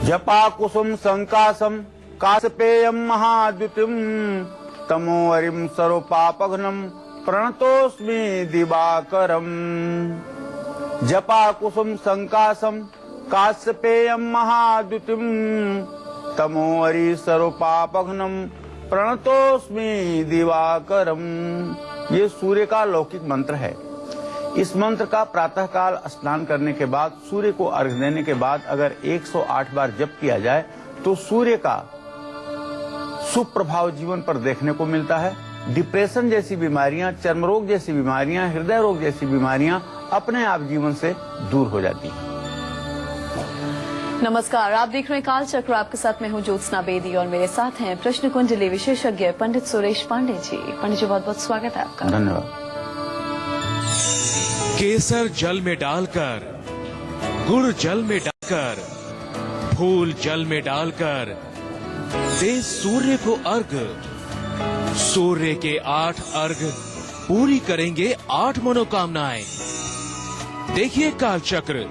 जपा कुसुम संकासम कासपेयम महाद्युतिम तमोवरिम सर्वपापघ्नम प्रणतोस्मि दिवाकरम। जपा कुसुम संकासम कासपेयम महाद्युतिम तमोवरि सर्वपापघ्नम प्रणतोस्मि दिवाकरम। ये सूर्य का लौकिक मंत्र है। इस मंत्र का प्रातःकाल स्नान करने के बाद, सूर्य को अर्घ्य देने के बाद अगर 108 बार जप किया जाए तो सूर्य का सुप्रभाव जीवन पर देखने को मिलता है। डिप्रेशन जैसी बीमारियां, चर्म रोग जैसी बीमारियां, हृदय रोग जैसी बीमारियां अपने आप जीवन से दूर हो जाती हैं। नमस्कार, आप देख रहे हैं काल चक्र। आपके साथ मैं हूं ज्योत्सना बेदी और मेरे साथ हैं प्रश्न कुंडली विशेषज्ञ पंडित सुरेश पांडे जी। पंडित जी, बहुत बहुत स्वागत है आपका। धन्यवाद। केसर जल में डालकर, गुड़ जल में डालकर, फूल जल में डालकर दे सूर्य को अर्घ। सूर्य के 8 अर्घ पूरी करेंगे 8 मनोकामनाएं। देखिए काल चक्र।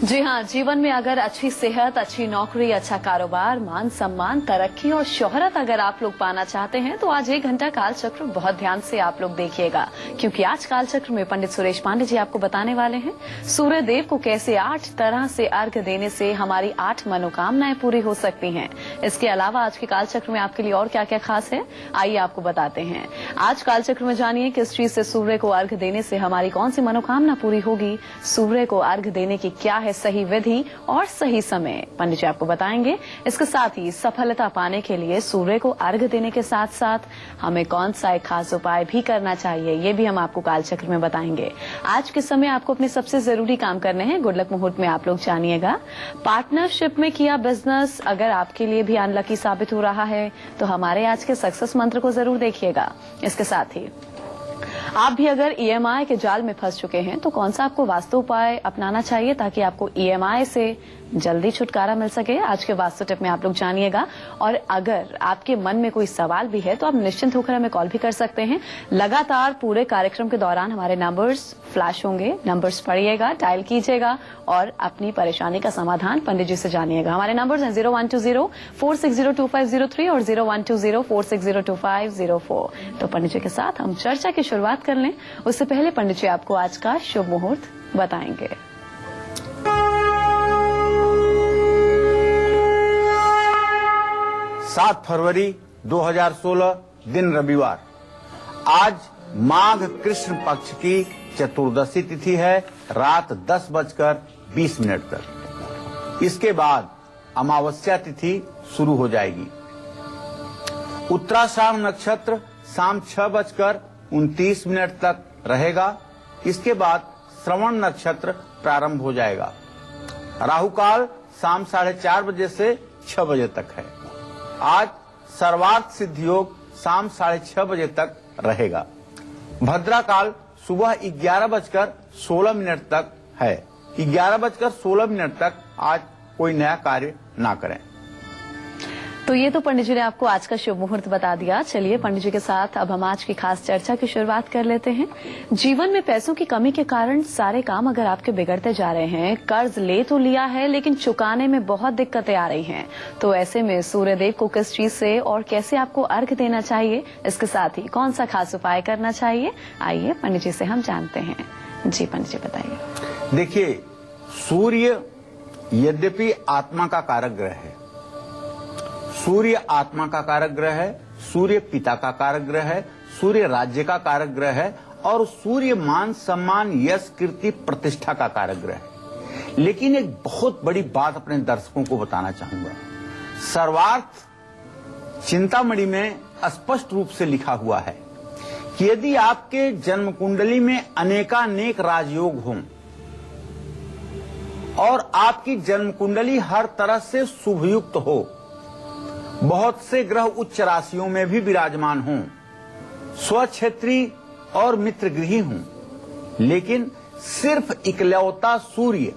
जी हाँ, जीवन में अगर अच्छी सेहत, अच्छी नौकरी, अच्छा कारोबार, मान सम्मान, तरक्की और शोहरत अगर आप लोग पाना चाहते हैं तो आज 1 घंटा काल चक्र बहुत ध्यान से आप लोग देखिएगा, क्योंकि आज काल चक्र में पंडित सुरेश पांडे जी आपको बताने वाले हैं सूर्य देव को कैसे 8 तरह से अर्घ्य देने से हमारी 8 मनोकामनाएं पूरी हो सकती हैं। इसके अलावा आज के काल चक्र में आपके लिए और क्या क्या खास है, आइए आपको बताते हैं। आज काल चक्र में जानिए किस चीज से सूर्य को अर्घ्य देने से हमारी कौन सी मनोकामना पूरी होगी, सूर्य को अर्घ्य देने की क्या है सही विधि और सही समय, पंडित जी आपको बताएंगे। इसके साथ ही सफलता पाने के लिए सूर्य को अर्घ्य देने के साथ साथ हमें कौन सा एक खास उपाय भी करना चाहिए, ये भी हम आपको काल चक्र में बताएंगे। आज के समय आपको अपने सबसे जरूरी काम करने हैं। गुड लक मुहूर्त में आप लोग जानिएगा। पार्टनरशिप में किया बिजनेस अगर आपके लिए भी अनलकी साबित हो रहा है तो हमारे आज के सक्सेस मंत्र को जरूर देखिएगा। इसके साथ ही आप भी अगर ईएमआई के जाल में फंस चुके हैं तो कौन सा आपको वास्तु उपाय अपनाना चाहिए ताकि आपको ईएमआई से जल्दी छुटकारा मिल सके, आज के वास्तु टिप में आप लोग जानिएगा। और अगर आपके मन में कोई सवाल भी है तो आप निश्चिंत होकर हमें कॉल भी कर सकते हैं। लगातार पूरे कार्यक्रम के दौरान हमारे नंबर्स फ्लैश होंगे, नंबर्स पढ़िएगा, डायल कीजिएगा और अपनी परेशानी का समाधान पंडित जी से जानिएगा। हमारे नंबर्स हैं 0120-460-2503 और 0120-460-2504। तो पंडित जी के साथ हम चर्चा की शुरुआत कर लें। उससे पहले पंडित जी आपको आज का शुभ मुहूर्त बताएंगे। 7 फरवरी 2016 दिन रविवार। आज माघ कृष्ण पक्ष की चतुर्दशी तिथि है, रात 10:20 तक। इसके बाद अमावस्या तिथि शुरू हो जाएगी। उत्तराषाढ़ नक्षत्र शाम 6:29 तक रहेगा। इसके बाद श्रवण नक्षत्र प्रारंभ हो जाएगा। राहु काल शाम 4:30 बजे से 6 बजे तक है। आज सर्वार्थ सिद्ध योग शाम 6:30 बजे तक रहेगा। भद्रा काल सुबह 11:16 तक है। 11:16 तक आज कोई नया कार्य ना करें। तो ये तो पंडित जी ने आपको आज का शुभ मुहूर्त बता दिया। चलिए पंडित जी के साथ अब हम आज की खास चर्चा की शुरुआत कर लेते हैं। जीवन में पैसों की कमी के कारण सारे काम अगर आपके बिगड़ते जा रहे हैं, कर्ज ले तो लिया है लेकिन चुकाने में बहुत दिक्कतें आ रही हैं, तो ऐसे में सूर्य देव को किस चीज से और कैसे आपको अर्घ्य देना चाहिए, इसके साथ ही कौन सा खास उपाय करना चाहिए, आइए पंडित जी से हम जानते हैं। जी पंडित जी बताइए। देखिए, सूर्य यद्यपि आत्मा का कारक ग्रह है, सूर्य आत्मा का कारक ग्रह है, सूर्य पिता का कारक ग्रह है, सूर्य राज्य का कारक ग्रह है और सूर्य मान सम्मान यश कीर्ति प्रतिष्ठा का कारक ग्रह है। लेकिन एक बहुत बड़ी बात अपने दर्शकों को बताना चाहूंगा। सर्वार्थ चिंतामणि में स्पष्ट रूप से लिखा हुआ है कि यदि आपके जन्म कुंडली में अनेकानेक राजयोग हों और आपकी जन्म कुंडली हर तरह से शुभयुक्त हो, बहुत से ग्रह उच्च राशियों में भी विराजमान हों, स्वक्षेत्री और मित्र गृही हों, लेकिन सिर्फ इकलौता सूर्य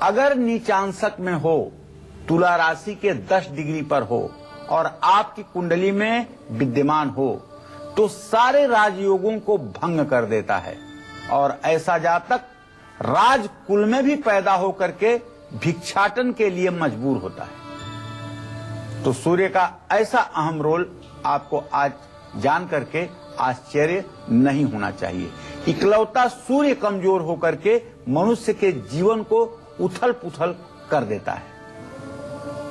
अगर नीचांशक में हो, तुला राशि के 10 डिग्री पर हो और आपकी कुंडली में विद्यमान हो, तो सारे राजयोगों को भंग कर देता है और ऐसा जातक राजकुल में भी पैदा होकर के भिक्षाटन के लिए मजबूर होता है। तो सूर्य का ऐसा अहम रोल आपको आज जान करके आश्चर्य नहीं होना चाहिए। इकलौता सूर्य कमजोर होकर के मनुष्य के जीवन को उथल पुथल कर देता है।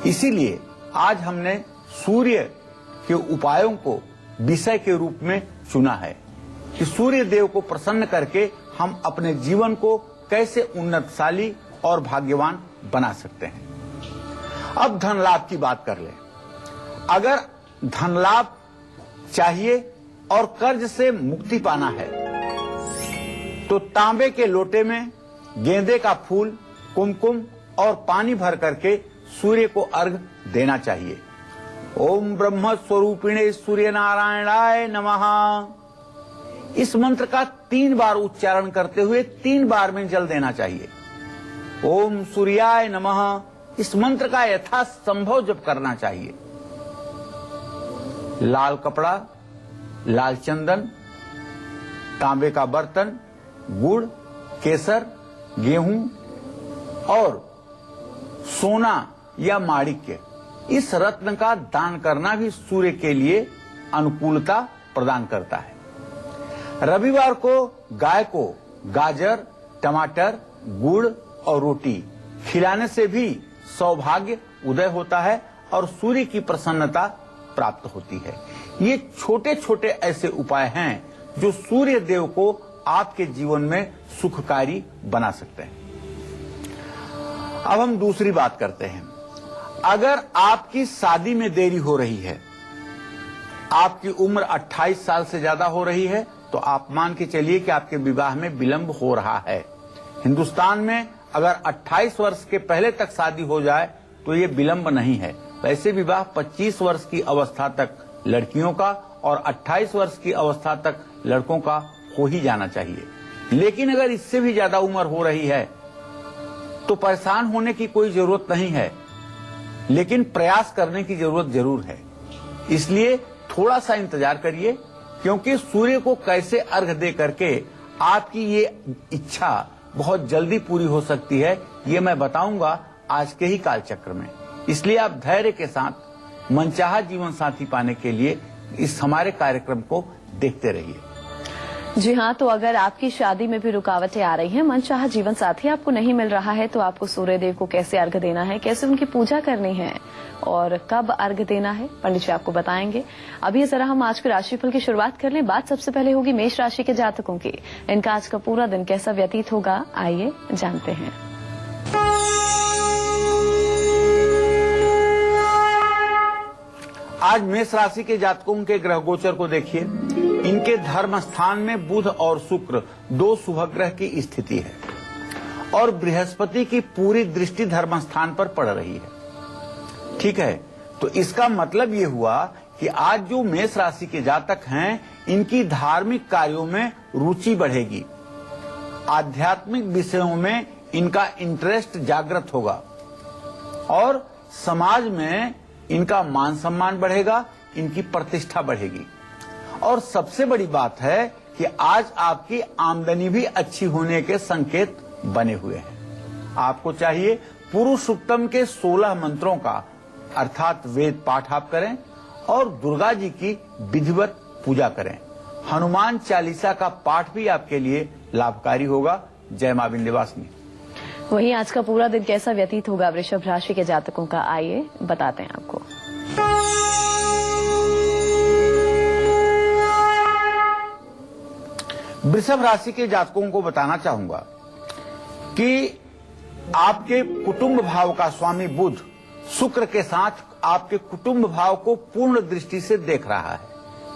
इसीलिए आज हमने सूर्य के उपायों को विषय के रूप में चुना है कि सूर्य देव को प्रसन्न करके हम अपने जीवन को कैसे उन्नतशाली और भाग्यवान बना सकते हैं। अब धन लाभ की बात कर ले। अगर धन लाभ चाहिए और कर्ज से मुक्ति पाना है तो तांबे के लोटे में गेंदे का फूल, कुमकुम और पानी भर करके सूर्य को अर्घ देना चाहिए। ओम ब्रह्म स्वरूपिणे सूर्य नारायणाय नमः। इस मंत्र का 3 बार उच्चारण करते हुए 3 बार में जल देना चाहिए। ओम सूर्याय नमः, इस मंत्र का यथासंभव जप करना चाहिए। लाल कपड़ा, लाल चंदन, तांबे का बर्तन, गुड़, केसर, गेहूं और सोना या माणिक्य, इस रत्न का दान करना भी सूर्य के लिए अनुकूलता प्रदान करता है। रविवार को गाय को गाजर, टमाटर, गुड़ और रोटी खिलाने से भी सौभाग्य उदय होता है और सूर्य की प्रसन्नता प्राप्त होती है। ये छोटे छोटे ऐसे उपाय हैं जो सूर्य देव को आपके जीवन में सुखकारी बना सकते हैं। अब हम दूसरी बात करते हैं। अगर आपकी शादी में देरी हो रही है, आपकी उम्र 28 साल से ज्यादा हो रही है, तो आप मान के चलिए कि आपके विवाह में विलंब हो रहा है। हिंदुस्तान में अगर 28 वर्ष के पहले तक शादी हो जाए तो ये विलंब नहीं है। वैसे विवाह 25 वर्ष की अवस्था तक लड़कियों का और 28 वर्ष की अवस्था तक लड़कों का हो ही जाना चाहिए। लेकिन अगर इससे भी ज्यादा उम्र हो रही है तो परेशान होने की कोई जरूरत नहीं है, लेकिन प्रयास करने की जरूरत जरूर है। इसलिए थोड़ा सा इंतजार करिए, क्योंकि सूर्य को कैसे अर्घ दे करके आपकी ये इच्छा बहुत जल्दी पूरी हो सकती है, ये मैं बताऊंगा आज के ही कालचक्र में। इसलिए आप धैर्य के साथ मनचाहा जीवन साथी पाने के लिए इस हमारे कार्यक्रम को देखते रहिए। जी हाँ, तो अगर आपकी शादी में भी रुकावटें आ रही हैं, मनचाहा जीवन साथी आपको नहीं मिल रहा है, तो आपको सूर्य देव को कैसे अर्घ देना है, कैसे उनकी पूजा करनी है और कब अर्घ देना है, पंडित जी आपको बताएंगे। अभी जरा हम आज के राशिफल की शुरुआत कर लें। बात सबसे पहले होगी मेष राशि के जातकों की। इनका आज का पूरा दिन कैसा व्यतीत होगा, आइए जानते हैं। आज मेष राशि के जातकों के ग्रह गोचर को देखिए। इनके धर्म स्थान में बुध और शुक्र 2 शुभ ग्रह की स्थिति है और बृहस्पति की पूरी दृष्टि धर्म स्थान पर पड़ रही है। ठीक है, तो इसका मतलब ये हुआ कि आज जो मेष राशि के जातक हैं, इनकी धार्मिक कार्यों में रुचि बढ़ेगी, आध्यात्मिक विषयों में इनका इंटरेस्ट जागृत होगा और समाज में इनका मान सम्मान बढ़ेगा, इनकी प्रतिष्ठा बढ़ेगी। और सबसे बड़ी बात है कि आज आपकी आमदनी भी अच्छी होने के संकेत बने हुए हैं। आपको चाहिए पुरुषोत्तम के 16 मंत्रों का अर्थात वेद पाठ आप करें और दुर्गा जी की विधिवत पूजा करें। हनुमान चालीसा का पाठ भी आपके लिए लाभकारी होगा। जय मां विंध्यवासिनी। वहीं आज का पूरा दिन कैसा व्यतीत होगा वृषभ राशि के जातकों का, आइए बताते हैं आपको। वृषभ राशि के जातकों को बताना चाहूंगा कि आपके कुटुंब भाव का स्वामी बुध शुक्र के साथ आपके कुटुंब भाव को पूर्ण दृष्टि से देख रहा है,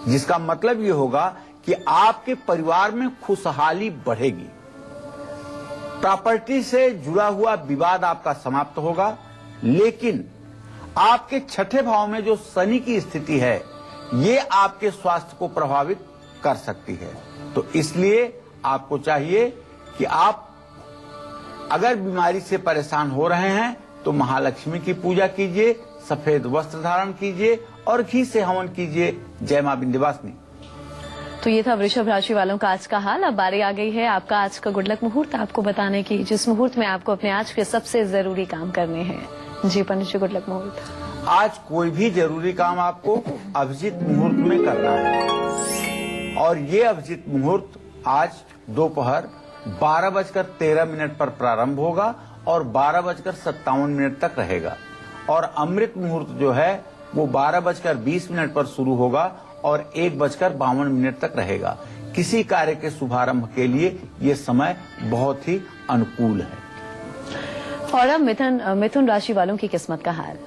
जिसका मतलब ये होगा कि आपके परिवार में खुशहाली बढ़ेगी। प्रॉपर्टी से जुड़ा हुआ विवाद आपका समाप्त होगा, लेकिन आपके 6ठे भाव में जो शनि की स्थिति है, ये आपके स्वास्थ्य को प्रभावित कर सकती है। तो इसलिए आपको चाहिए कि आप अगर बीमारी से परेशान हो रहे हैं तो महालक्ष्मी की पूजा कीजिए, सफेद वस्त्र धारण कीजिए और घी से हवन कीजिए। जय मां विंध्यवासिनी। तो ये था वृषभ राशि वालों का आज का हाल। अब बारी आ गई है आपका आज का गुड लक मुहूर्त आपको बताने की, जिस मुहूर्त में आपको अपने आज के सबसे जरूरी काम करने हैं। जी पंडित जी, गुड लक मुहूर्त। आज कोई भी जरूरी काम आपको अभिजीत मुहूर्त में करना है और ये अभिजीत मुहूर्त आज दोपहर 12:13 पर प्रारंभ होगा और 12:57 तक रहेगा और अमृत मुहूर्त जो है वो 12:20 पर शुरू होगा और 1:52 तक रहेगा। किसी कार्य के शुभारंभ के लिए ये समय बहुत ही अनुकूल है। और अब मिथुन राशि वालों की किस्मत का हाल।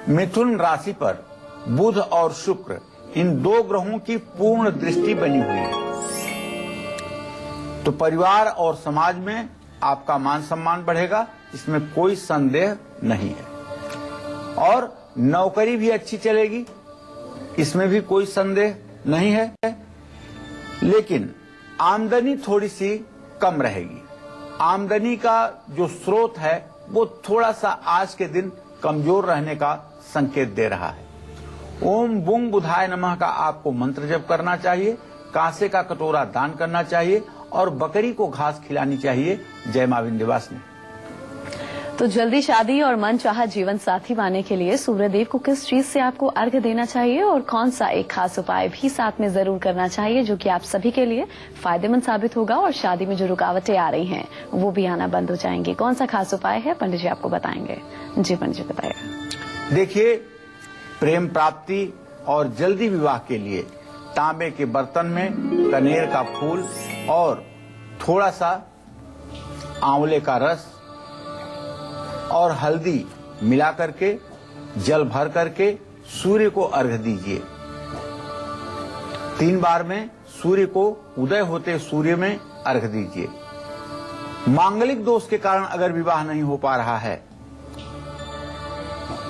मिथुन राशि पर बुध और शुक्र इन दो ग्रहों की पूर्ण दृष्टि बनी हुई है, तो परिवार और समाज में आपका मान सम्मान बढ़ेगा, इसमें कोई संदेह नहीं है। और नौकरी भी अच्छी चलेगी, इसमें भी कोई संदेह नहीं है। लेकिन आमदनी थोड़ी सी कम रहेगी। आमदनी का जो स्रोत है वो थोड़ा सा आज के दिन कमजोर रहने का संकेत दे रहा है। ओम बुंग बुधाय नमः का आपको मंत्र जप करना चाहिए, कांसे का कटोरा दान करना चाहिए और बकरी को घास खिलानी चाहिए। जय मां विंध्यवासिनी। तो जल्दी शादी और मनचाहा जीवन साथी पाने के लिए सूर्यदेव को किस चीज से आपको अर्घ्य देना चाहिए और कौन सा एक खास उपाय भी साथ में जरूर करना चाहिए जो कि आप सभी के लिए फायदेमंद साबित होगा और शादी में जो रुकावटें आ रही हैं वो भी आना बंद हो जाएंगी। कौन सा खास उपाय है पंडित जी आपको बताएंगे। जी पंडित जी बताइए। देखिए, प्रेम प्राप्ति और जल्दी विवाह के लिए तांबे के बर्तन में कनेर का फूल और थोड़ा सा आंवले का रस और हल्दी मिला करके जल भर करके सूर्य को अर्घ्य दीजिए। 3 बार में सूर्य को उदय होते सूर्य में अर्घ्य दीजिए। मांगलिक दोष के कारण अगर विवाह नहीं हो पा रहा है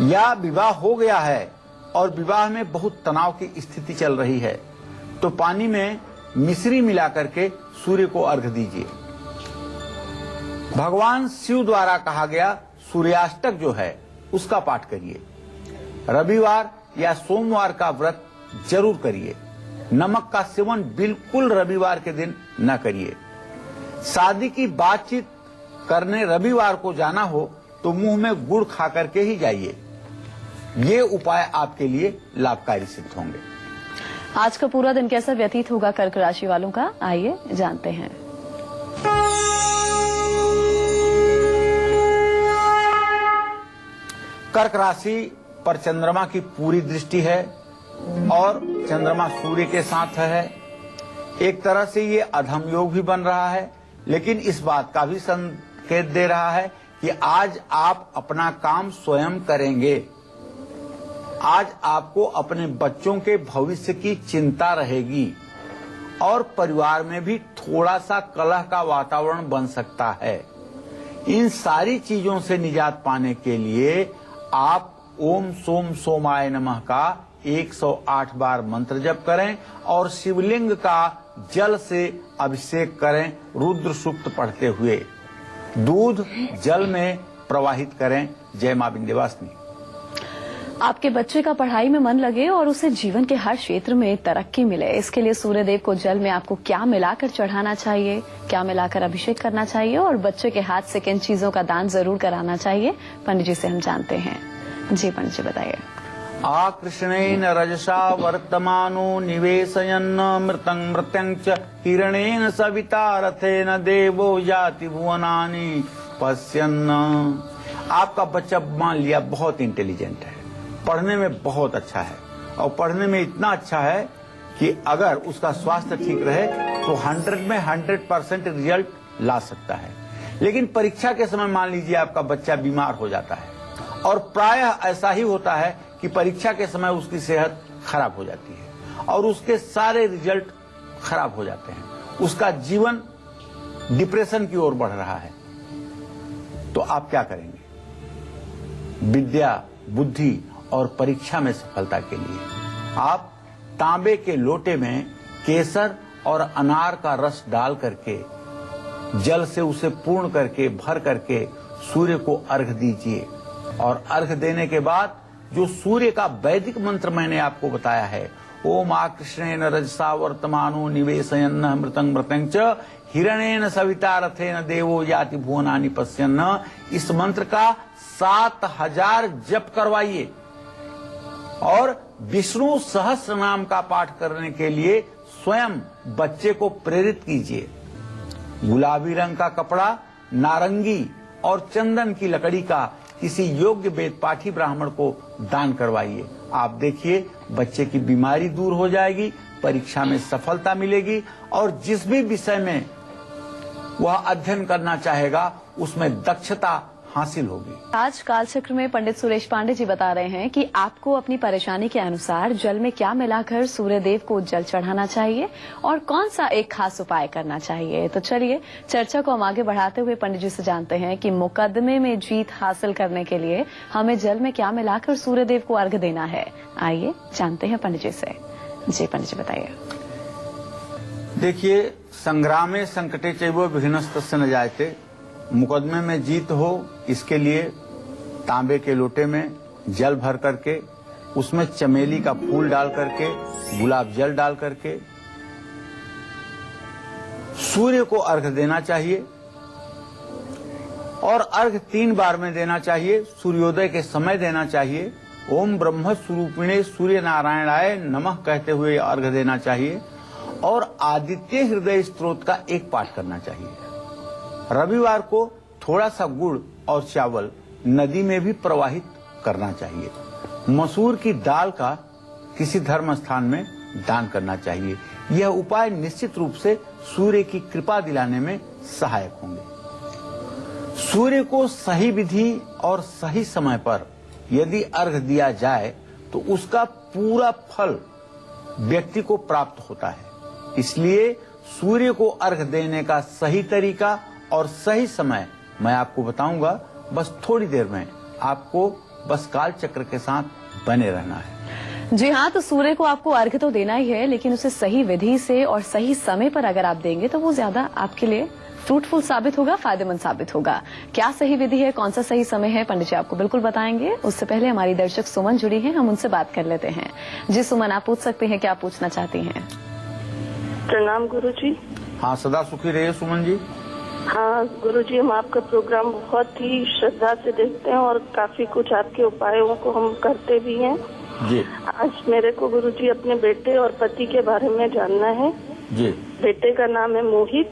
या विवाह हो गया है और विवाह में बहुत तनाव की स्थिति चल रही है तो पानी में मिश्री मिला करके सूर्य को अर्घ्य दीजिए। भगवान शिव द्वारा कहा गया सूर्याष्टक जो है उसका पाठ करिए। रविवार या सोमवार का व्रत जरूर करिए। नमक का सेवन बिल्कुल रविवार के दिन न करिए। शादी की बातचीत करने रविवार को जाना हो तो मुंह में गुड़ खा करके ही जाइए। ये उपाय आपके लिए लाभकारी सिद्ध होंगे। आज का पूरा दिन कैसा व्यतीत होगा कर्क राशि वालों का, आइए जानते हैं। कर्क राशि पर चंद्रमा की पूरी दृष्टि है और चंद्रमा सूर्य के साथ है। एक तरह से ये अधम योग भी बन रहा है, लेकिन इस बात का भी संकेत दे रहा है कि आज आप अपना काम स्वयं करेंगे। आज आपको अपने बच्चों के भविष्य की चिंता रहेगी और परिवार में भी थोड़ा सा कलह का वातावरण बन सकता है। इन सारी चीजों से निजात पाने के लिए आप ओम सोम सोमाय नमः का 108 बार मंत्र जप करें और शिवलिंग का जल से अभिषेक करें रुद्र सूक्त पढ़ते हुए। दूध जल में प्रवाहित करें। जय मां विंध्यवासिनी। आपके बच्चे का पढ़ाई में मन लगे और उसे जीवन के हर क्षेत्र में तरक्की मिले, इसके लिए सूर्यदेव को जल में आपको क्या मिलाकर चढ़ाना चाहिए, क्या मिलाकर अभिषेक करना चाहिए और बच्चे के हाथ से किन चीजों का दान जरूर कराना चाहिए, पंडित जी से हम जानते हैं। जी पंडित जी बताइए। आकृष्णेन रजसा वर्तमानो निवेशयन् मृतं मृत्यं च हिरणेन सविता रथेन देवो याति भुवनानि पश्यन्। आपका बच्चा मान लिया बहुत इंटेलिजेंट है, पढ़ने में बहुत अच्छा है और पढ़ने में इतना अच्छा है कि अगर उसका स्वास्थ्य ठीक रहे तो 100 में 100% रिजल्ट ला सकता है। लेकिन परीक्षा के समय मान लीजिए आपका बच्चा बीमार हो जाता है और प्रायः ऐसा ही होता है कि परीक्षा के समय उसकी सेहत खराब हो जाती है और उसके सारे रिजल्ट खराब हो जाते हैं। उसका जीवन डिप्रेशन की ओर बढ़ रहा है। तो आप क्या करेंगे? विद्या, बुद्धि और परीक्षा में सफलता के लिए आप तांबे के लोटे में केसर और अनार का रस डाल करके जल से उसे पूर्ण करके भर करके सूर्य को अर्घ्य दीजिए और अर्घ देने के बाद जो सूर्य का वैदिक मंत्र मैंने आपको बताया है, ओम आकृष्णेन रजसा वर्तमानो निवेशयन् मृतं मृतं च हिरणेन सविता रथेन देवो याति भुवनानि पश्यन्, इस मंत्र का 7000 जप करवाइए और विष्णु सहस्त्र नाम का पाठ करने के लिए स्वयं बच्चे को प्रेरित कीजिए। गुलाबी रंग का कपड़ा, नारंगी और चंदन की लकड़ी का किसी योग्य वेद पाठी ब्राह्मण को दान करवाइए। आप देखिए बच्चे की बीमारी दूर हो जाएगी, परीक्षा में सफलता मिलेगी और जिस भी विषय में वह अध्ययन करना चाहेगा उसमें दक्षता हासिल होगी। आज कालचक्र में पंडित सुरेश पांडे जी बता रहे हैं कि आपको अपनी परेशानी के अनुसार जल में क्या मिलाकर सूर्य देव को जल चढ़ाना चाहिए और कौन सा एक खास उपाय करना चाहिए। तो चलिए चर्चा को हम आगे बढ़ाते हुए पंडित जी से जानते हैं कि मुकदमे में जीत हासिल करने के लिए हमें जल में क्या मिलाकर सूर्य देव को अर्घ देना है। आइए जानते हैं पंडित जी से। जी पंडित जी बताइए। देखिए, संग्रामे संकटे चैव विघ्नस्तस्य न जायते, मुकदमे में जीत हो इसके लिए तांबे के लोटे में जल भर करके उसमें चमेली का फूल डाल करके, गुलाब जल डाल करके सूर्य को अर्घ देना चाहिए और अर्घ 3 बार में देना चाहिए। सूर्योदय के समय देना चाहिए। ओम ब्रह्म स्वरूपिणे सूर्य नारायणाय नमः कहते हुए अर्घ देना चाहिए और आदित्य हृदय स्तोत्र का एक पाठ करना चाहिए। रविवार को थोड़ा सा गुड़ और चावल नदी में भी प्रवाहित करना चाहिए। मसूर की दाल का किसी धर्म स्थान में दान करना चाहिए। यह उपाय निश्चित रूप से सूर्य की कृपा दिलाने में सहायक होंगे। सूर्य को सही विधि और सही समय पर यदि अर्घ दिया जाए तो उसका पूरा फल व्यक्ति को प्राप्त होता है। इसलिए सूर्य को अर्घ देने का सही तरीका और सही समय मैं आपको बताऊंगा। बस थोड़ी देर में आपको बस काल चक्र के साथ बने रहना है। जी हाँ, तो सूर्य को आपको अर्घ तो देना ही है, लेकिन उसे सही विधि से और सही समय पर अगर आप देंगे तो वो ज्यादा आपके लिए फ्रूटफुल साबित होगा, फायदेमंद साबित होगा। क्या सही विधि है, कौन सा सही समय है, पंडित जी आपको बिल्कुल बताएंगे। उससे पहले हमारी दर्शक सुमन जुड़ी हैं, हम उनसे बात कर लेते हैं। जी सुमन, आप पूछ सकते हैं, क्या पूछना चाहती हैं? प्रणाम गुरुजी। हाँ, सदा सुखी रहिए सुमन जी। हाँ गुरुजी, हम आपका प्रोग्राम बहुत ही श्रद्धा से देखते हैं और काफी कुछ आपके उपायों को हम करते भी हैं जी। आज मेरे को गुरुजी अपने बेटे और पति के बारे में जानना है जी। बेटे का नाम है मोहित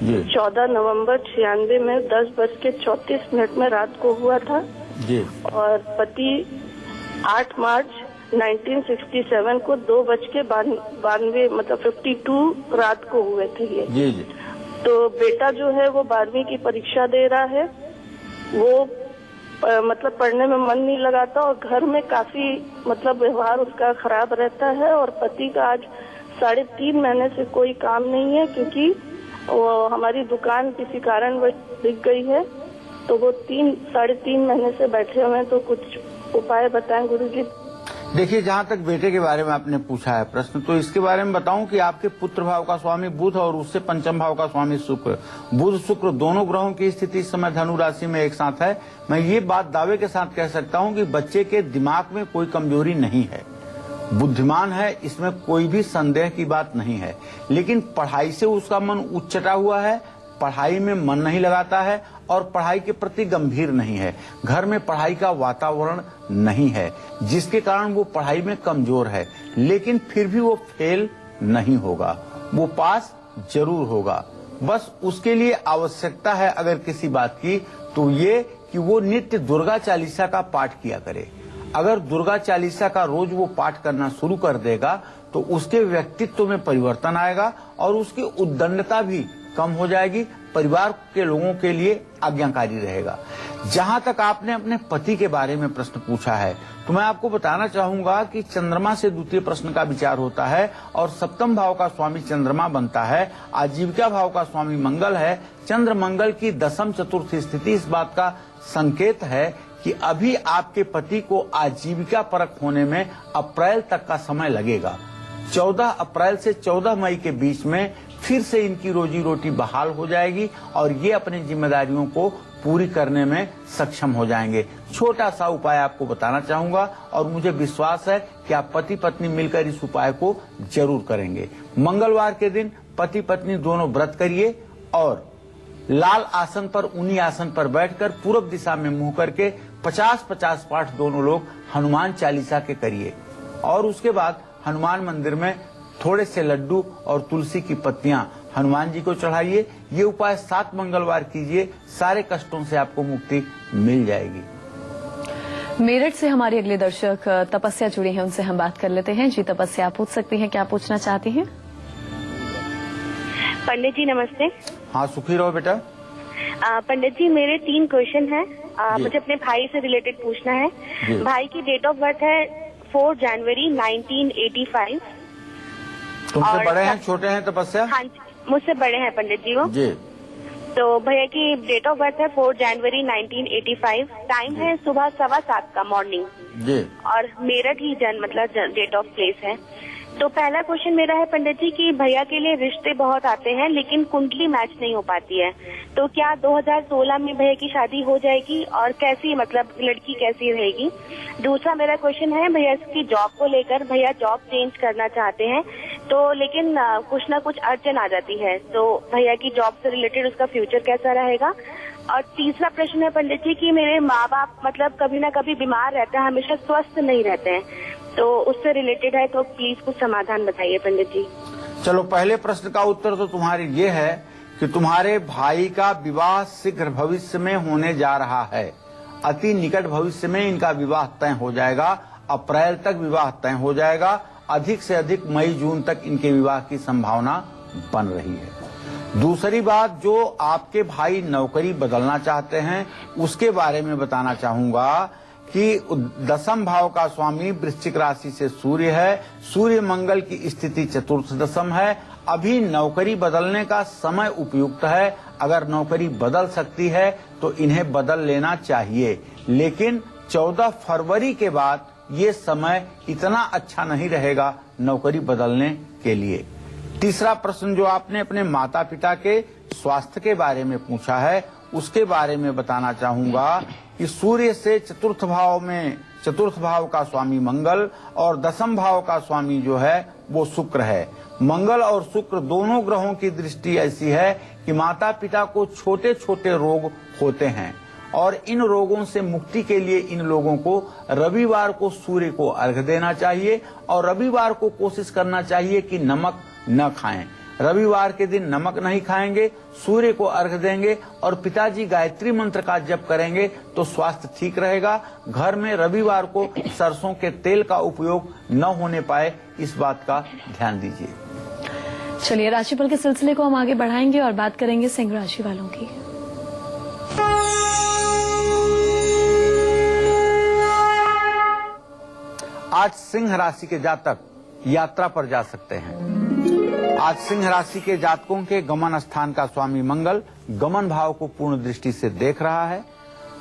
जी। 14 नवंबर 96 में 10:34 में रात को हुआ था जी। और पति 8 मार्च 1967 को 2:92 मतलब 52 रात को हुए थे ये। जी जी। तो बेटा जो है वो 12वीं की परीक्षा दे रहा है। वो मतलब पढ़ने में मन नहीं लगाता और घर में काफी मतलब व्यवहार उसका खराब रहता है और पति का आज 3.5 महीने से कोई काम नहीं है क्योंकि वो हमारी दुकान किसी कारण वो बिक गई है। तो वो 3.5 महीने से बैठे हुए हैं। तो कुछ उपाय बताएं गुरुजी। देखिए, जहाँ तक बेटे के बारे में आपने पूछा है प्रश्न, तो इसके बारे में बताऊं कि आपके पुत्र भाव का स्वामी बुध और उससे पंचम भाव का स्वामी शुक्र, बुध शुक्र दोनों ग्रहों की स्थिति इस समय धनु राशि में एक साथ है। मैं ये बात दावे के साथ कह सकता हूं कि बच्चे के दिमाग में कोई कमजोरी नहीं है, बुद्धिमान है, इसमें कोई भी संदेह की बात नहीं है। लेकिन पढ़ाई से उसका मन उच्चटा हुआ है, पढ़ाई में मन नहीं लगाता है और पढ़ाई के प्रति गंभीर नहीं है। घर में पढ़ाई का वातावरण नहीं है जिसके कारण वो पढ़ाई में कमजोर है। लेकिन फिर भी वो फेल नहीं होगा, वो पास जरूर होगा। बस उसके लिए आवश्यकता है अगर किसी बात की तो ये कि वो नित्य दुर्गा चालीसा का पाठ किया करे। अगर दुर्गा चालीसा का रोज वो पाठ करना शुरू कर देगा तो उसके व्यक्तित्व में परिवर्तन आएगा और उसकी उद्दंडता भी कम हो जाएगी, परिवार के लोगों के लिए आज्ञाकारी रहेगा। जहां तक आपने अपने पति के बारे में प्रश्न पूछा है तो मैं आपको बताना चाहूंगा कि चंद्रमा से द्वितीय प्रश्न का विचार होता है और सप्तम भाव का स्वामी चंद्रमा बनता है। आजीविका भाव का स्वामी मंगल है। चंद्र मंगल की दशम चतुर्थ स्थिति इस बात का संकेत है कि अभी आपके पति को आजीविका परक होने में अप्रैल तक का समय लगेगा। 14 अप्रैल से 14 मई के बीच में फिर से इनकी रोजी रोटी बहाल हो जाएगी और ये अपनी जिम्मेदारियों को पूरी करने में सक्षम हो जाएंगे। छोटा सा उपाय आपको बताना चाहूंगा और मुझे विश्वास है कि आप पति पत्नी मिलकर इस उपाय को जरूर करेंगे। मंगलवार के दिन पति पत्नी दोनों व्रत करिए और लाल आसन पर, ऊनी आसन पर बैठकर पूर्व दिशा में मुंह करके 50-50 पाठ दोनों लोग हनुमान चालीसा के करिए और उसके बाद हनुमान मंदिर में थोड़े से लड्डू और तुलसी की पत्तियां हनुमान जी को चढ़ाइए। ये उपाय 7 मंगलवार कीजिए, सारे कष्टों से आपको मुक्ति मिल जाएगी। मेरठ से हमारे अगले दर्शक तपस्या जुड़ी हैं, उनसे हम बात कर लेते हैं। जी तपस्या, आप पूछ सकती हैं, क्या पूछना चाहती हैं? पंडित जी नमस्ते। हाँ, सुखी रहो बेटा। पंडित जी मेरे 3 क्वेश्चन हैं। मुझे अपने भाई से रिलेटेड पूछना है। भाई की डेट ऑफ बर्थ है 4 जनवरी 1985। तुमसे बड़े हैं छोटे हैं तपस्या? हाँ जी, मुझसे बड़े हैं पंडित जी वो जी। तो भैया की डेट ऑफ बर्थ है 4 जनवरी 1985। टाइम है सुबह 7:15 का मॉर्निंग जी। और मेरठ ही मतलब डेट ऑफ प्लेस है। तो पहला क्वेश्चन मेरा है पंडित जी कि भैया के लिए रिश्ते बहुत आते हैं लेकिन कुंडली मैच नहीं हो पाती है, तो क्या 2016 में भैया की शादी हो जाएगी और कैसी मतलब लड़की कैसी रहेगी? दूसरा मेरा क्वेश्चन है भैया की जॉब को लेकर। भैया जॉब चेंज करना चाहते हैं तो लेकिन कुछ ना कुछ अड़चन आ जाती है, तो भैया की जॉब से रिलेटेड उसका फ्यूचर कैसा रहेगा? और तीसरा प्रश्न है पंडित जी कि मेरे माँ बाप मतलब कभी ना कभी बीमार रहते हैं, हमेशा स्वस्थ नहीं रहते हैं, तो उससे रिलेटेड है, तो प्लीज कुछ समाधान बताइए पंडित जी। चलो, पहले प्रश्न का उत्तर तो तुम्हारी ये है कि तुम्हारे भाई का विवाह शीघ्र भविष्य में होने जा रहा है। अति निकट भविष्य में इनका विवाह तय हो जाएगा। अप्रैल तक विवाह तय हो जाएगा। अधिक से अधिक मई जून तक इनके विवाह की संभावना बन रही है। दूसरी बात, जो आपके भाई नौकरी बदलना चाहते हैं उसके बारे में बताना चाहूंगा कि 10th भाव का स्वामी वृश्चिक राशि से सूर्य है। सूर्य मंगल की स्थिति 4th दशम है। अभी नौकरी बदलने का समय उपयुक्त है। अगर नौकरी बदल सकती है तो इन्हें बदल लेना चाहिए, लेकिन 14 फरवरी के बाद ये समय इतना अच्छा नहीं रहेगा नौकरी बदलने के लिए। तीसरा प्रश्न जो आपने अपने माता पिता के स्वास्थ्य के बारे में पूछा है उसके बारे में बताना चाहूंगा कि सूर्य से 4th भाव में 4th भाव का स्वामी मंगल और 10th भाव का स्वामी जो है वो शुक्र है। मंगल और शुक्र दोनों ग्रहों की दृष्टि ऐसी है कि माता पिता को छोटे छोटे रोग होते हैं और इन रोगों से मुक्ति के लिए इन लोगों को रविवार को सूर्य को अर्घ्य देना चाहिए और रविवार को कोशिश करना चाहिए कि नमक न खाएं। रविवार के दिन नमक नहीं खाएंगे, सूर्य को अर्घ्य देंगे और पिताजी गायत्री मंत्र का जप करेंगे तो स्वास्थ्य ठीक रहेगा। घर में रविवार को सरसों के तेल का उपयोग न होने पाए, इस बात का ध्यान दीजिए। चलिए, राशिफल के सिलसिले को हम आगे बढ़ाएंगे और बात करेंगे सिंह राशि वालों की। आज सिंह राशि के जातक यात्रा पर जा सकते हैं। आज सिंह राशि के जातकों के गमन स्थान का स्वामी मंगल गमन भाव को पूर्ण दृष्टि से देख रहा है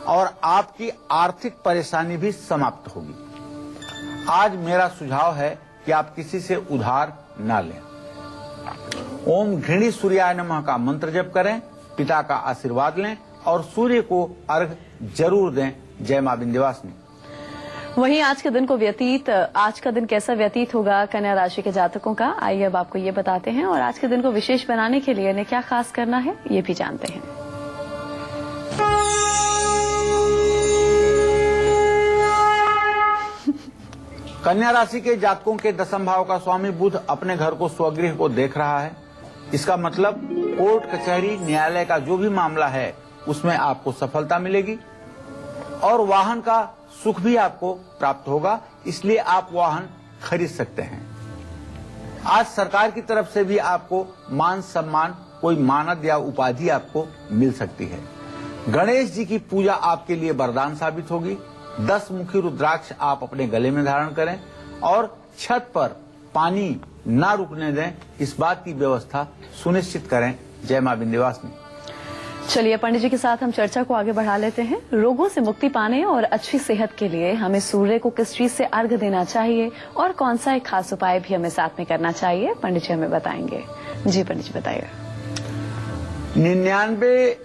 और आपकी आर्थिक परेशानी भी समाप्त होगी। आज मेरा सुझाव है कि आप किसी से उधार न लें। ओम घृणी सूर्याय नमः का मंत्र जप करें, पिता का आशीर्वाद लें और सूर्य को अर्घ्य जरूर दें। जय मां विंध्यवासिनी। वहीं आज का दिन कैसा व्यतीत होगा कन्या राशि के जातकों का, आइए अब आपको ये बताते हैं और आज के दिन को विशेष बनाने के लिए इन्हें क्या खास करना है ये भी जानते हैं। कन्या राशि के जातकों के 10th भाव का स्वामी बुध अपने घर को स्वगृह को देख रहा है। इसका मतलब कोर्ट कचहरी न्यायालय का जो भी मामला है उसमें आपको सफलता मिलेगी और वाहन का सुख भी आपको प्राप्त होगा, इसलिए आप वाहन खरीद सकते हैं। आज सरकार की तरफ से भी आपको मान सम्मान, कोई मानद या उपाधि आपको मिल सकती है। गणेश जी की पूजा आपके लिए वरदान साबित होगी। 10 मुखी रुद्राक्ष आप अपने गले में धारण करें और छत पर पानी ना रुकने दें, इस बात की व्यवस्था सुनिश्चित करें। जय मां विंध्यवासिनी। चलिए, पंडित जी के साथ हम चर्चा को आगे बढ़ा लेते हैं। रोगों से मुक्ति पाने और अच्छी सेहत के लिए हमें सूर्य को किस चीज से अर्घ्य देना चाहिए और कौन सा एक खास उपाय भी हमें साथ में करना चाहिए, पंडित जी हमें बताएंगे। जी पंडित जी बताइए। 99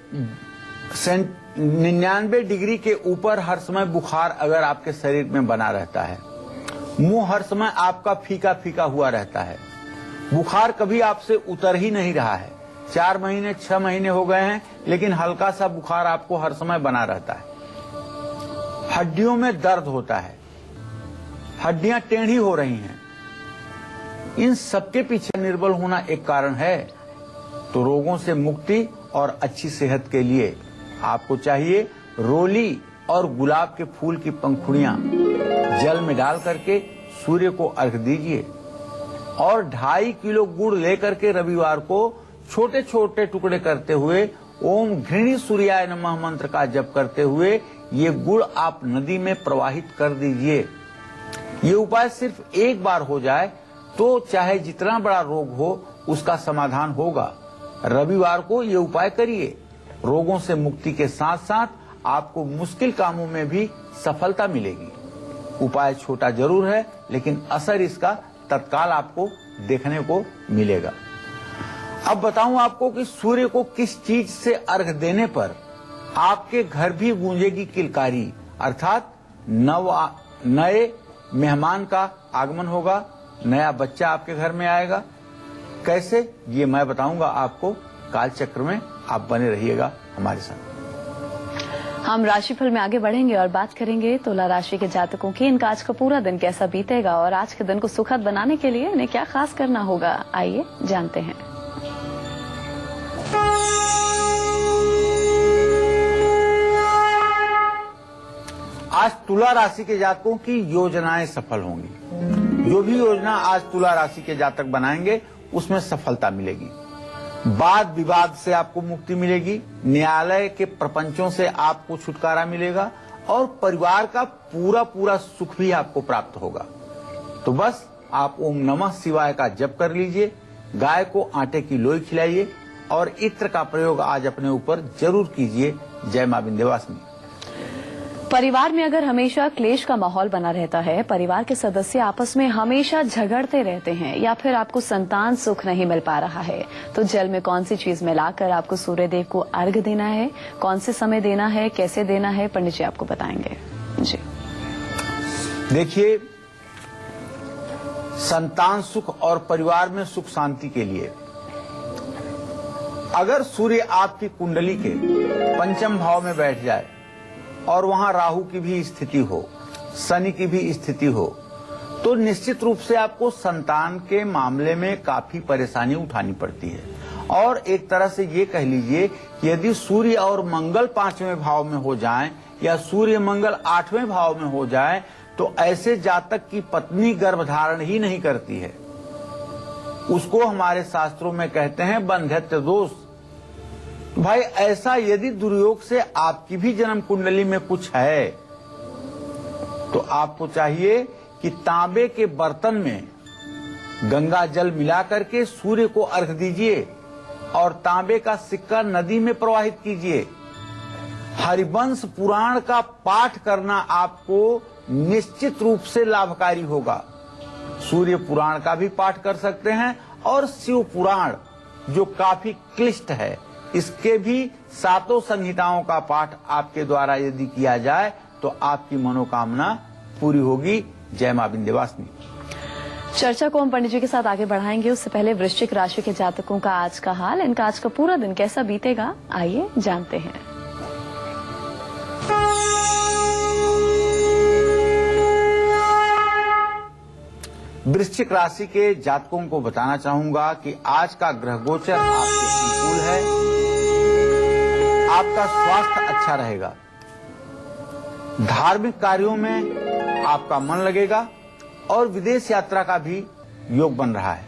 99 डिग्री के ऊपर हर समय बुखार अगर आपके शरीर में बना रहता है, मुंह हर समय आपका फीका फीका हुआ रहता है, बुखार कभी आपसे उतर ही नहीं रहा है, 4 महीने 6 महीने हो गए हैं लेकिन हल्का सा बुखार आपको हर समय बना रहता है, हड्डियों में दर्द होता है, हड्डियां टेढ़ी हो रही हैं, इन सबके पीछे निर्बल होना एक कारण है। तो रोगों से मुक्ति और अच्छी सेहत के लिए आपको चाहिए रोली और गुलाब के फूल की पंखुड़ियां जल में डाल करके सूर्य को अर्घ दीजिए और 2.5 किलो गुड़ लेकर के रविवार को छोटे छोटे टुकड़े करते हुए ओम घृणी सूर्याय नमः मंत्र का जप करते हुए ये गुड़ आप नदी में प्रवाहित कर दीजिए। ये उपाय सिर्फ एक बार हो जाए तो चाहे जितना बड़ा रोग हो उसका समाधान होगा। रविवार को ये उपाय करिए, रोगों से मुक्ति के साथ साथ आपको मुश्किल कामों में भी सफलता मिलेगी। उपाय छोटा जरूर है लेकिन असर इसका तत्काल आपको देखने को मिलेगा। अब बताऊं आपको कि सूर्य को किस चीज से अर्घ देने पर आपके घर भी गूंजेगी किलकारी, अर्थात नए मेहमान का आगमन होगा, नया बच्चा आपके घर में आएगा। कैसे, ये मैं बताऊंगा आपको कालचक्र में। आप बने रहिएगा हमारे साथ। हम राशिफल में आगे बढ़ेंगे और बात करेंगे तुला राशि के जातकों की इनका आज का पूरा दिन कैसा बीतेगा और आज के दिन को सुखद बनाने के लिए इन्हें क्या खास करना होगा। आइए जानते हैं। आज तुला राशि के जातकों की योजनाएं सफल होंगी। जो भी योजना आज तुला राशि के जातक बनाएंगे उसमें सफलता मिलेगी। वाद विवाद से आपको मुक्ति मिलेगी, न्यायालय के प्रपंचों से आपको छुटकारा मिलेगा और परिवार का पूरा पूरा सुख भी आपको प्राप्त होगा। तो बस आप ओम नमः शिवाय का जप कर लीजिए, गाय को आटे की लोई खिलाइए और इत्र का प्रयोग आज अपने ऊपर जरूर कीजिए। जय मां विंध्यवासिनी। परिवार में अगर हमेशा क्लेश का माहौल बना रहता है, परिवार के सदस्य आपस में हमेशा झगड़ते रहते हैं या फिर आपको संतान सुख नहीं मिल पा रहा है, तो जल में कौन सी चीज मिलाकर आपको सूर्य देव को अर्घ देना है, कौन से समय देना है, कैसे देना है, पंडित जी आपको बताएंगे। जी देखिए, संतान सुख और परिवार में सुख शांति के लिए अगर सूर्य आपकी कुंडली के पंचम भाव में बैठ जाए और वहां राहु की भी स्थिति हो, शनि की भी स्थिति हो, तो निश्चित रूप से आपको संतान के मामले में काफी परेशानी उठानी पड़ती है। और एक तरह से ये कह लीजिए कि यदि सूर्य और मंगल 5वें भाव में हो जाएं या सूर्य मंगल 8वें भाव में हो जाएं तो ऐसे जातक की पत्नी गर्भधारण ही नहीं करती है। उसको हमारे शास्त्रों में कहते हैं बंध्यत्व दोष। भाई ऐसा यदि दुर्योग से आपकी भी जन्म कुंडली में कुछ है तो आपको चाहिए कि तांबे के बर्तन में गंगा जल मिला करके सूर्य को अर्घ दीजिए और तांबे का सिक्का नदी में प्रवाहित कीजिए। हरिवंश पुराण का पाठ करना आपको निश्चित रूप से लाभकारी होगा। सूर्य पुराण का भी पाठ कर सकते हैं और शिव पुराण जो काफी क्लिष्ट है इसके भी 7 संहिताओं का पाठ आपके द्वारा यदि किया जाए तो आपकी मनोकामना पूरी होगी। जय मां विंध्यवासिनी। चर्चा को हम पंडित जी के साथ आगे बढ़ाएंगे, उससे पहले वृश्चिक राशि के जातकों का आज का हाल, इनका आज का पूरा दिन कैसा बीतेगा, आइए जानते हैं। वृश्चिक राशि के जातकों को बताना चाहूंगा कि आज का ग्रह गोचर आपके अनुकूल है। आपका स्वास्थ्य अच्छा रहेगा, धार्मिक कार्यों में आपका मन लगेगा और विदेश यात्रा का भी योग बन रहा है।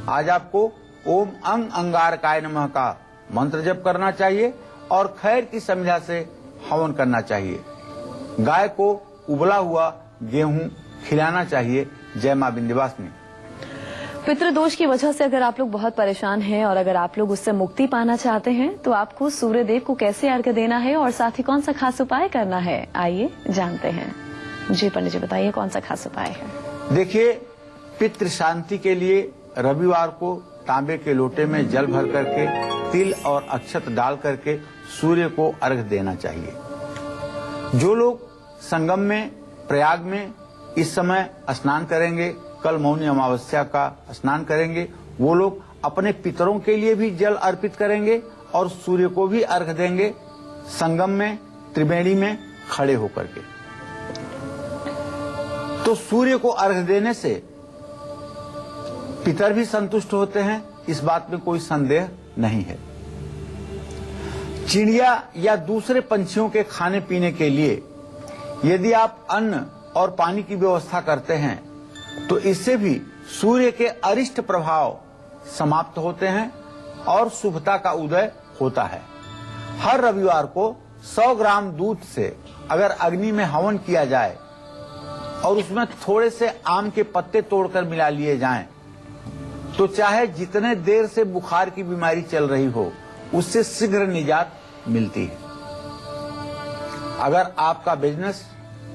आज आपको ओम अंग अंगारकाय नमः का मंत्र जप करना चाहिए और खैर की संध्या से हवन करना चाहिए। गाय को उबला हुआ गेहूं खिलाना चाहिए। जय मां विंध्यवासिनी। पितृदोष की वजह से अगर आप लोग बहुत परेशान हैं और अगर आप लोग उससे मुक्ति पाना चाहते हैं तो आपको सूर्य देव को कैसे अर्घ देना है और साथ ही कौन सा खास उपाय करना है, आइए जानते हैं। जी पंडित जी बताइए कौन सा खास उपाय है। देखिए, पितृ शांति के लिए रविवार को तांबे के लोटे में जल भर करके तिल और अक्षत डाल करके सूर्य को अर्घ्य देना चाहिए। जो लोग संगम में, प्रयाग में इस समय स्नान करेंगे, कल मौनी अमावस्या का स्नान करेंगे, वो लोग अपने पितरों के लिए भी जल अर्पित करेंगे और सूर्य को भी अर्घ्य देंगे संगम में, त्रिवेणी में खड़े होकर के। तो सूर्य को अर्घ्य देने से पितर भी संतुष्ट होते हैं, इस बात में कोई संदेह नहीं है। चिड़िया या दूसरे पंछियों के खाने पीने के लिए यदि आप अन्न और पानी की व्यवस्था करते हैं तो इससे भी सूर्य के अरिष्ट प्रभाव समाप्त होते हैं और शुभता का उदय होता है। हर रविवार को 100 ग्राम दूध से अगर अग्नि में हवन किया जाए और उसमें थोड़े से आम के पत्ते तोड़कर मिला लिए जाएं, तो चाहे जितने देर से बुखार की बीमारी चल रही हो, उससे शीघ्र निजात मिलती है। अगर आपका बिजनेस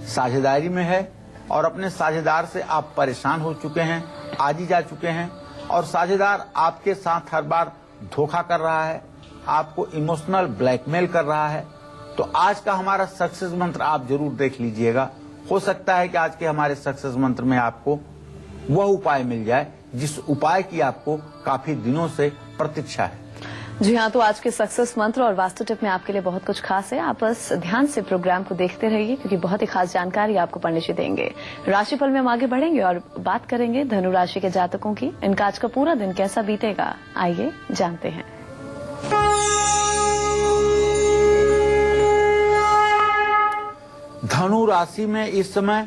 साझेदारी में है और अपने साझेदार से आप परेशान हो चुके हैं, आजी जा चुके हैं और साझेदार आपके साथ हर बार धोखा कर रहा है, आपको इमोशनल ब्लैकमेल कर रहा है, तो आज का हमारा सक्सेस मंत्र आप जरूर देख लीजिएगा। हो सकता है कि आज के हमारे सक्सेस मंत्र में आपको वह उपाय मिल जाए जिस उपाय की आपको काफी दिनों से प्रतीक्षा है। जी हाँ, तो आज के सक्सेस मंत्र और वास्तु टिप में आपके लिए बहुत कुछ खास है। आप बस ध्यान से प्रोग्राम को देखते रहिए क्योंकि बहुत ही खास जानकारी आपको पंडित जी देंगे। राशिफल में हम आगे बढ़ेंगे और बात करेंगे धनु राशि के जातकों की। इनका आज का पूरा दिन कैसा बीतेगा, आइए जानते हैं। धनु राशि में इस समय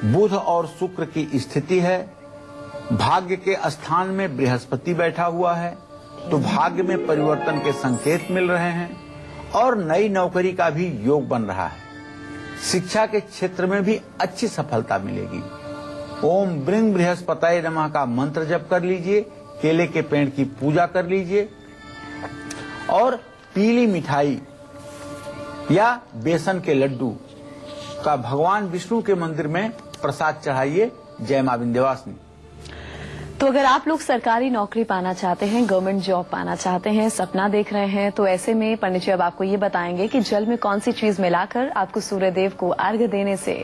बुध और शुक्र की स्थिति है। भाग्य के स्थान में बृहस्पति बैठा हुआ है, तो भाग्य में परिवर्तन के संकेत मिल रहे हैं और नई नौकरी का भी योग बन रहा है। शिक्षा के क्षेत्र में भी अच्छी सफलता मिलेगी। ओम ब्रिंग बृहस्पतये नमः का मंत्र जप कर लीजिए, केले के पेड़ की पूजा कर लीजिए और पीली मिठाई या बेसन के लड्डू का भगवान विष्णु के मंदिर में प्रसाद चढ़ाइए। जय मां विंध्यवासिनी। तो अगर आप लोग सरकारी नौकरी पाना चाहते हैं, गवर्नमेंट जॉब पाना चाहते हैं, सपना देख रहे हैं, तो ऐसे में पंडित जी अब आपको ये बताएंगे कि जल में कौन सी चीज मिलाकर आपको सूर्यदेव को अर्घ्य देने से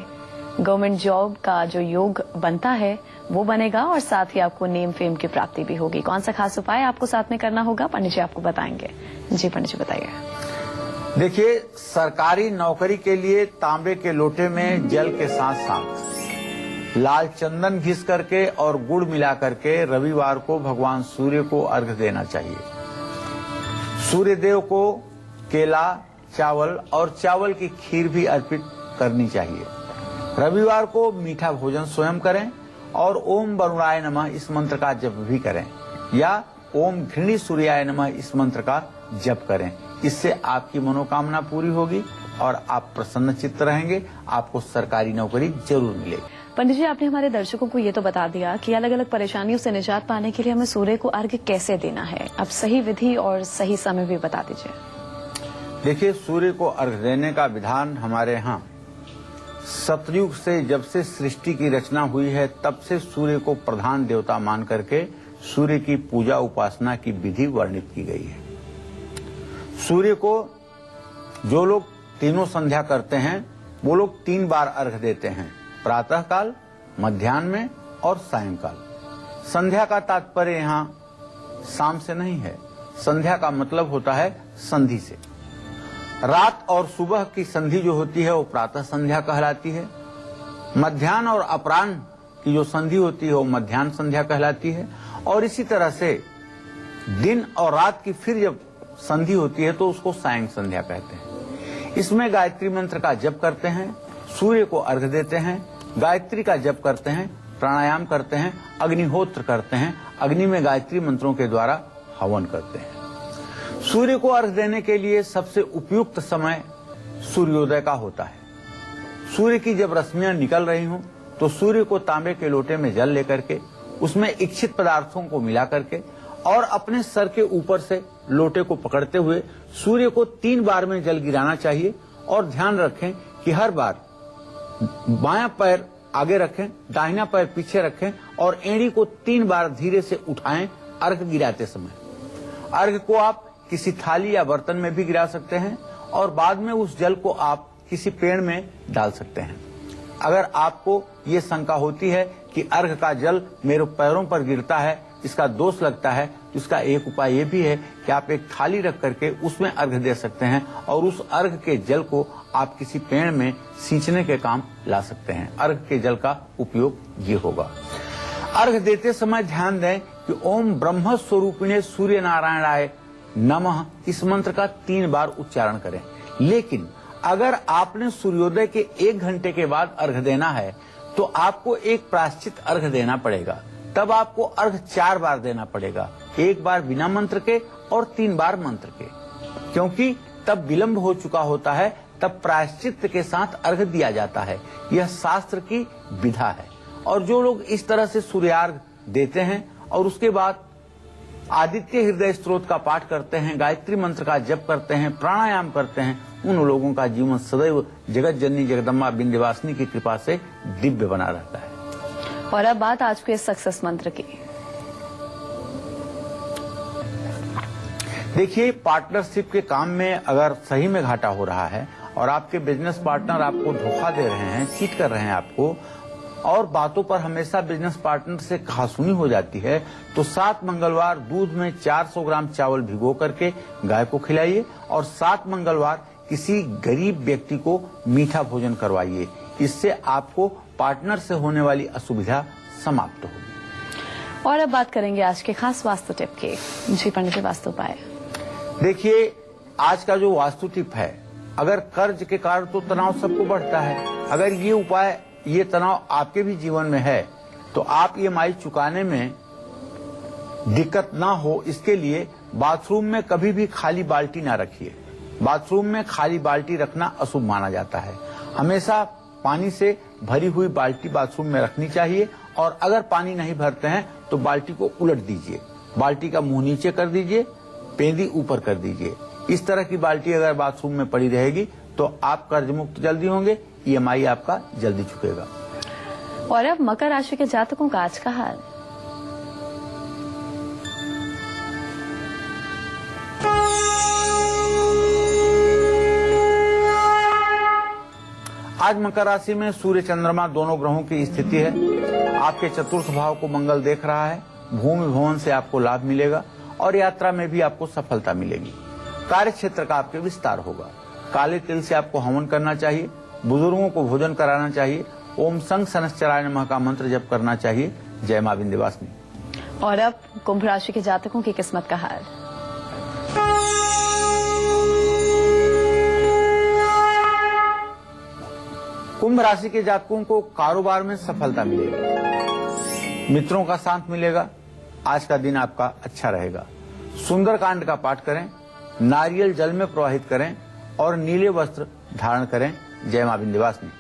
गवर्नमेंट जॉब का जो योग बनता है वो बनेगा और साथ ही आपको नेम फेम की प्राप्ति भी होगी। कौन सा खास उपाय आपको साथ में करना होगा, पंडित जी आपको बताएंगे। जी पंडित जी बताइए। देखिए, सरकारी नौकरी के लिए तांबे के लोटे में जल के साथ साथ लाल चंदन घिस करके और गुड़ मिला करके रविवार को भगवान सूर्य को अर्घ्य देना चाहिए। सूर्य देव को केला, चावल और चावल की खीर भी अर्पित करनी चाहिए। रविवार को मीठा भोजन स्वयं करें और ओम वरुणाय नमः इस मंत्र का जप भी करें या ओम घृणी सूर्याय नमः इस मंत्र का जप करें। इससे आपकी मनोकामना पूरी होगी और आप प्रसन्नचित्त रहेंगे। आपको सरकारी नौकरी जरूर मिलेगी। पंडित जी, आपने हमारे दर्शकों को ये तो बता दिया कि अलग अलग परेशानियों से निजात पाने के लिए हमें सूर्य को अर्घ्य कैसे देना है। अब सही विधि और सही समय भी बता दीजिए। देखिए, सूर्य को अर्घ्य देने का विधान हमारे यहाँ सतयुग से, जब से सृष्टि की रचना हुई है, तब से सूर्य को प्रधान देवता मान करके सूर्य की पूजा उपासना की विधि वर्णित की गई है। सूर्य को जो लोग तीनों संध्या करते हैं वो लोग 3 बार अर्घ्य देते हैं, प्रातः काल, मध्याह्न में और सायंकाल। संध्या का तात्पर्य यहाँ शाम से नहीं है। संध्या का मतलब होता है संधि से। रात और सुबह की संधि जो होती है वो प्रातः संध्या कहलाती है। मध्याह्न और अपराह्न की जो संधि होती है वो मध्याह्न संध्या कहलाती है। और इसी तरह से दिन और रात की फिर जब संधि होती है तो उसको सायं संध्या कहते हैं। इसमें गायत्री मंत्र का जप करते हैं, सूर्य को अर्घ्य देते हैं, गायत्री का जप करते हैं, प्राणायाम करते हैं, अग्निहोत्र करते हैं, अग्नि में गायत्री मंत्रों के द्वारा हवन करते हैं। सूर्य को अर्घ्य देने के लिए सबसे उपयुक्त समय सूर्योदय का होता है। सूर्य की जब रश्मियां निकल रही हों तो सूर्य को तांबे के लोटे में जल लेकर के उसमें इच्छित पदार्थों को मिला करके और अपने सर के ऊपर से लोटे को पकड़ते हुए सूर्य को 3 बार में जल गिराना चाहिए। और ध्यान रखें कि हर बार बायां पैर आगे रखें, दाहिना पैर पीछे रखें और एड़ी को 3 बार धीरे से उठाएं अर्घ्य गिराते समय। अर्घ्य को आप किसी थाली या बर्तन में भी गिरा सकते हैं और बाद में उस जल को आप किसी पेड़ में डाल सकते हैं। अगर आपको ये शंका होती है कि अर्घ का जल मेरे पैरों पर गिरता है, इसका दोष लगता है, तो इसका एक उपाय ये भी है कि आप एक थाली रख करके उसमें अर्घ दे सकते हैं और उस अर्घ के जल को आप किसी पेड़ में सींचने के काम ला सकते हैं। अर्घ के जल का उपयोग ये होगा। अर्घ देते समय ध्यान दें कि ओम ब्रह्म स्वरूपिणे सूर्य नारायणाय नमः इस मंत्र का 3 बार उच्चारण करें। लेकिन अगर आपने सूर्योदय के 1 घंटे के बाद अर्घ देना है तो आपको एक प्रायश्चित अर्घ देना पड़ेगा। तब आपको अर्घ 4 बार देना पड़ेगा, 1 बार बिना मंत्र के और 3 बार मंत्र के, क्योंकि तब विलंब हो चुका होता है, तब प्रायश्चित के साथ अर्घ दिया जाता है। यह शास्त्र की विधा है। और जो लोग इस तरह से सूर्यार्घ देते हैं और उसके बाद आदित्य हृदय स्तोत्र का पाठ करते हैं, गायत्री मंत्र का जप करते हैं, प्राणायाम करते हैं, उन लोगों का जीवन सदैव जगत जननी जगदम्बा विंध्यवासिनी की कृपा से दिव्य बना रहता है। और अब बात आज के सक्सेस मंत्र की। देखिए, पार्टनरशिप के काम में अगर सही में घाटा हो रहा है और आपके बिजनेस पार्टनर आपको धोखा दे रहे हैं, चीट कर रहे हैं आपको, और बातों पर हमेशा बिजनेस पार्टनर से कहासुनी हो जाती है, तो 7 मंगलवार दूध में 400 ग्राम चावल भिगो करके गाय को खिलाइए और 7 मंगलवार किसी गरीब व्यक्ति को मीठा भोजन करवाइए। इससे आपको पार्टनर से होने वाली असुविधा समाप्त होगी। और अब बात करेंगे आज के खास वास्तु टिप की। जी पंडित जी, वास्तु उपाय। देखिए, आज का जो वास्तु टिप है, अगर कर्ज के कारण तो तनाव सबको बढ़ता है, अगर ये उपाय, ये तनाव आपके भी जीवन में है तो आप EMI चुकाने में दिक्कत ना हो, इसके लिए बाथरूम में कभी भी खाली बाल्टी ना रखिए। बाथरूम में खाली बाल्टी रखना अशुभ माना जाता है। हमेशा पानी से भरी हुई बाल्टी बाथरूम में रखनी चाहिए और अगर पानी नहीं भरते हैं तो बाल्टी को उलट दीजिए, बाल्टी का मुंह नीचे कर दीजिए, पेंदी ऊपर कर दीजिए। इस तरह की बाल्टी अगर बाथरूम में पड़ी रहेगी तो आप कर्ज मुक्त जल्दी होंगे, EMI आपका जल्दी चुकेगा। और अब मकर राशि के जातकों का आज का हाल। आज मकर राशि में सूर्य चंद्रमा दोनों ग्रहों की स्थिति है। आपके चतुर्थ भाव को मंगल देख रहा है। भूमि भवन से आपको लाभ मिलेगा और यात्रा में भी आपको सफलता मिलेगी। कार्य क्षेत्र का आपके विस्तार होगा। काले तिल से आपको हवन करना चाहिए, बुजुर्गों को भोजन कराना चाहिए, ओम संग शनश्चराय नमः का मंत्र जप करना चाहिए। जय मां विंध्यवासिनी। और अब कुंभ राशि के जातकों की किस्मत का हाल। कुंभ राशि के जातकों को कारोबार में सफलता मिलेगी, मित्रों का साथ मिलेगा। आज का दिन आपका अच्छा रहेगा। सुंदरकांड का पाठ करें, नारियल जल में प्रवाहित करें और नीले वस्त्र धारण करें। जय मां विंध्यवासिनी।